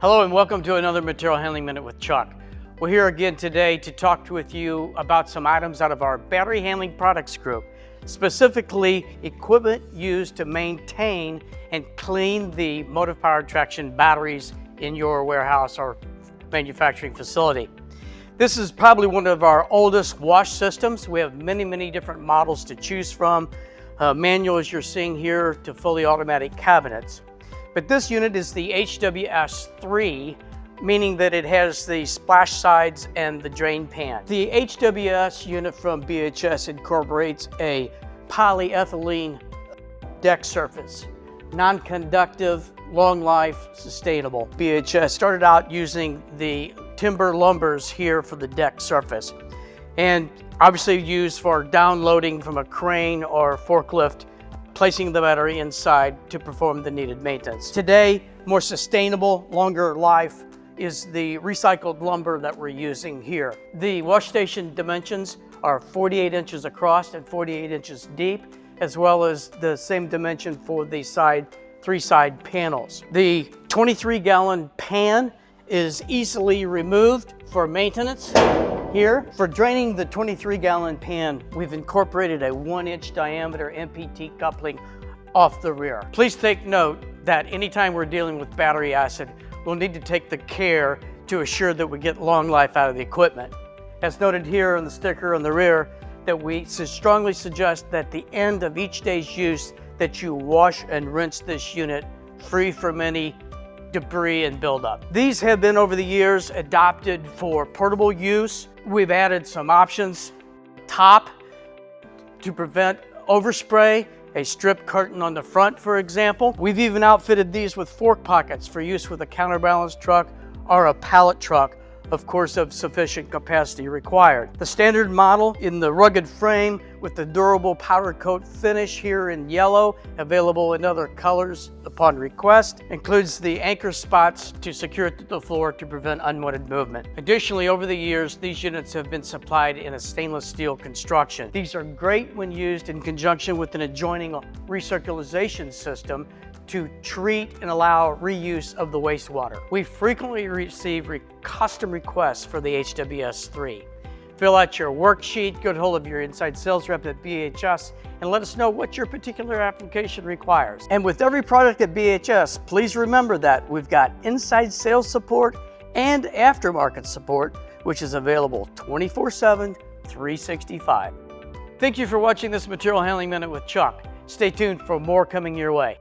Hello and welcome to another Material Handling Minute with Chuck. We're here again today to talk with you about some items out of our battery handling products group, specifically equipment used to maintain and clean the motive powered traction batteries in your warehouse or manufacturing facility. This is probably one of our oldest wash systems. We have many different models to choose from, manual as you're seeing here to fully automatic cabinets. But this unit is the HWS3, meaning that it has the splash sides and the drain pan. The HWS unit from BHS incorporates a polyethylene deck surface, non-conductive, long life, sustainable. BHS started out using the timber lumbers here for the deck surface, and obviously used for downloading from a crane or forklift, placing the battery inside to perform the needed maintenance. Today, more sustainable, longer life is the recycled lumber that we're using here. The wash station dimensions are 48 inches across and 48 inches deep, as well as the same dimension for the three side panels. The 23-gallon pan is easily removed for maintenance. Here, for draining the 23-gallon pan, we've incorporated a 1-inch diameter MPT coupling off the rear. Please take note that anytime we're dealing with battery acid, we'll need to take the care to assure that we get long life out of the equipment. As noted here on the sticker on the rear, that we strongly suggest that at the end of each day's use that you wash and rinse this unit free from any debris and buildup. These have been over the years adopted for portable use. We've added some options. Top to prevent overspray, a strip curtain on the front, for example. We've even outfitted these with fork pockets for use with a counterbalance truck or a pallet truck, of course, of sufficient capacity required. The standard model in the rugged frame with the durable powder coat finish here in yellow, available in other colors upon request, includes the anchor spots to secure it to the floor to prevent unwanted movement. Additionally, over the years, these units have been supplied in a stainless steel construction. These are great when used in conjunction with an adjoining recirculation system to treat and allow reuse of the wastewater. We frequently receive custom requests for the HWS3. Fill out your worksheet, get hold of your inside sales rep at BHS, and let us know what your particular application requires. And with every product at BHS, please remember that we've got inside sales support and aftermarket support, which is available 24/7, 365. Thank you for watching this Material Handling Minute with Chuck. Stay tuned for more coming your way.